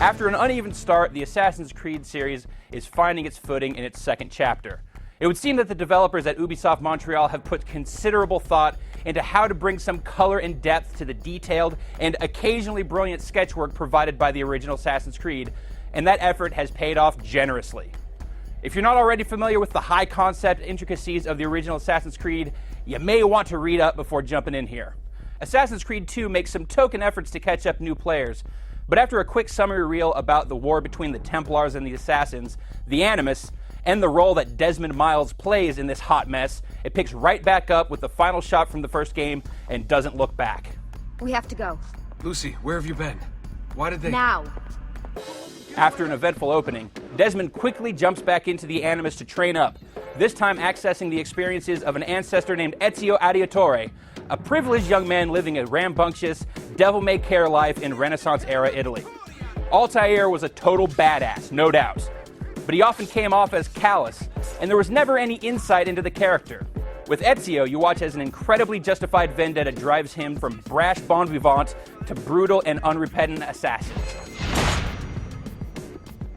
After an uneven start, the Assassin's Creed series is finding its footing in its second chapter. It would seem that the developers at Ubisoft Montreal have put considerable thought into how to bring some color and depth to the detailed and occasionally brilliant sketchwork provided by the original Assassin's Creed, and that effort has paid off generously. If you're not already familiar with the high concept intricacies of the original Assassin's Creed, you may want to read up before jumping in here. Assassin's Creed 2 makes some token efforts to catch up new players, but after a quick summary reel about the war between the Templars and the Assassins, the Animus, and the role that Desmond Miles plays in this hot mess, it picks right back up with the final shot from the first game and doesn't look back. We have to go. Lucy, where have you been? Why did they... Now. After an eventful opening, Desmond quickly jumps back into the Animus to train up, this time accessing the experiences of an ancestor named Ezio Auditore, a privileged young man living a rambunctious, devil-may-care life in Renaissance-era Italy. Altair was a total badass, no doubt, but he often came off as callous, and there was never any insight into the character. With Ezio, you watch as an incredibly justified vendetta drives him from brash bon vivant to brutal and unrepentant assassin.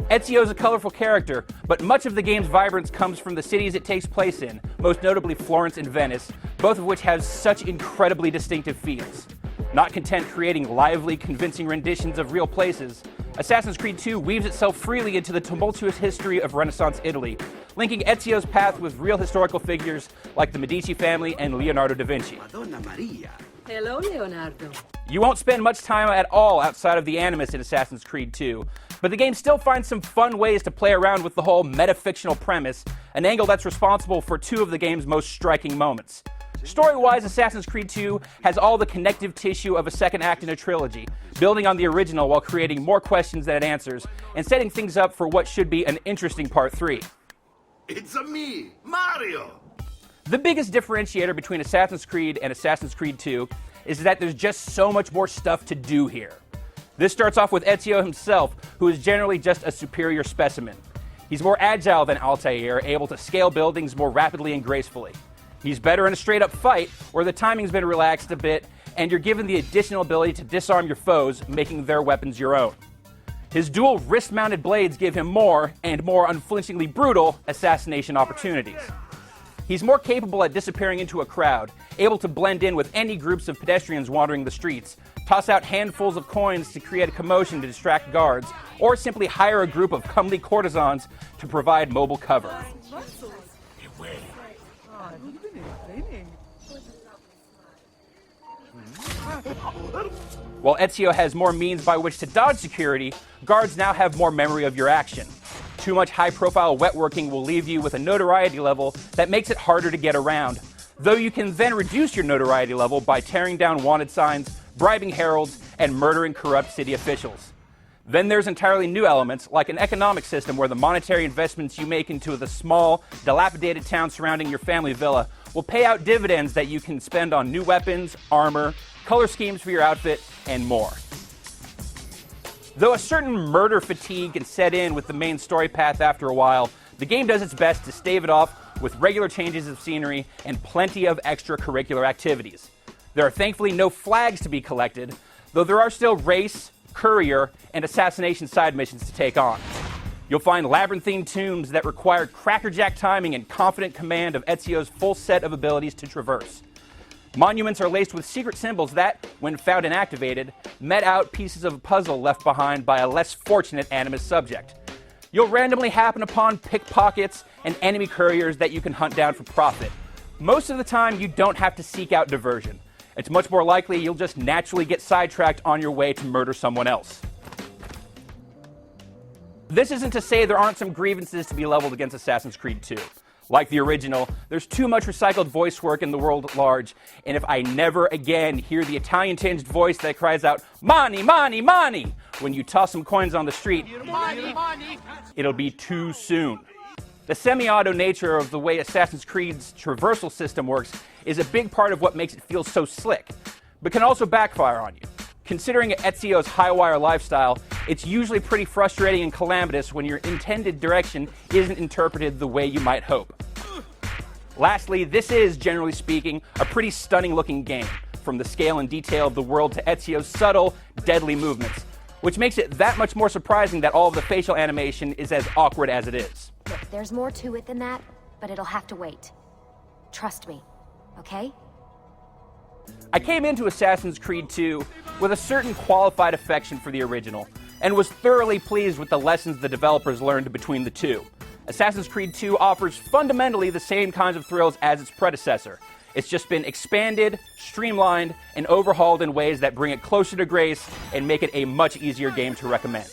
Ezio is a colorful character, but much of the game's vibrance comes from the cities it takes place in, most notably Florence and Venice, both of which have such incredibly distinctive feels. Not content creating lively, convincing renditions of real places, Assassin's Creed 2 weaves itself freely into the tumultuous history of Renaissance Italy, linking Ezio's path with real historical figures like the Medici family and Leonardo da Vinci. Madonna Maria. Hello, Leonardo. You won't spend much time at all outside of the Animus in Assassin's Creed 2, but the game still finds some fun ways to play around with the whole metafictional premise, an angle that's responsible for two of the game's most striking moments. Story-wise, Assassin's Creed 2 has all the connective tissue of a second act in a trilogy, building on the original while creating more questions than it answers, and setting things up for what should be an interesting Part 3. It's a me, Mario! The biggest differentiator between Assassin's Creed and Assassin's Creed 2 is that there's just so much more stuff to do here. This starts off with Ezio himself, who is generally just a superior specimen. He's more agile than Altair, able to scale buildings more rapidly and gracefully. He's better in a straight-up fight, where the timing's been relaxed a bit, and you're given the additional ability to disarm your foes, making their weapons your own. His dual wrist-mounted blades give him more, and more unflinchingly brutal, assassination opportunities. He's more capable at disappearing into a crowd, able to blend in with any groups of pedestrians wandering the streets, toss out handfuls of coins to create a commotion to distract guards, or simply hire a group of comely courtesans to provide mobile cover. While Ezio has more means by which to dodge security, guards now have more memory of your action. Too much high-profile wet working will leave you with a notoriety level that makes it harder to get around, though you can then reduce your notoriety level by tearing down wanted signs, bribing heralds, and murdering corrupt city officials. Then there's entirely new elements, like an economic system where the monetary investments you make into the small, dilapidated town surrounding your family villa will pay out dividends that you can spend on new weapons, armor, color schemes for your outfit, and more. Though a certain murder fatigue can set in with the main story path after a while, the game does its best to stave it off with regular changes of scenery and plenty of extracurricular activities. There are thankfully no flags to be collected, though there are still race, courier, and assassination side missions to take on. You'll find labyrinthine tombs that require crackerjack timing and confident command of Ezio's full set of abilities to traverse. Monuments are laced with secret symbols that, when found and activated, met out pieces of a puzzle left behind by a less fortunate Animus subject. You'll randomly happen upon pickpockets and enemy couriers that you can hunt down for profit. Most of the time, you don't have to seek out diversion. It's much more likely you'll just naturally get sidetracked on your way to murder someone else. This isn't to say there aren't some grievances to be leveled against Assassin's Creed 2. Like the original, there's too much recycled voice work in the world at large, and if I never again hear the Italian-tinged voice that cries out, "Money, money, money!" when you toss some coins on the street, it'll be too soon. The semi-auto nature of the way Assassin's Creed's traversal system works is a big part of what makes it feel so slick, but can also backfire on you. Considering Ezio's high-wire lifestyle, it's usually pretty frustrating and calamitous when your intended direction isn't interpreted the way you might hope. Lastly, this is, generally speaking, a pretty stunning-looking game, from the scale and detail of the world to Ezio's subtle, deadly movements. which makes it that much more surprising that all of the facial animation is as awkward as it is. Look, there's more to it than that, but it'll have to wait. Trust me, okay? I came into Assassin's Creed 2 with a certain qualified affection for the original, and was thoroughly pleased with the lessons the developers learned between the two. Assassin's Creed 2 offers fundamentally the same kinds of thrills as its predecessor. It's just been expanded, streamlined, and overhauled in ways that bring it closer to grace and make it a much easier game to recommend.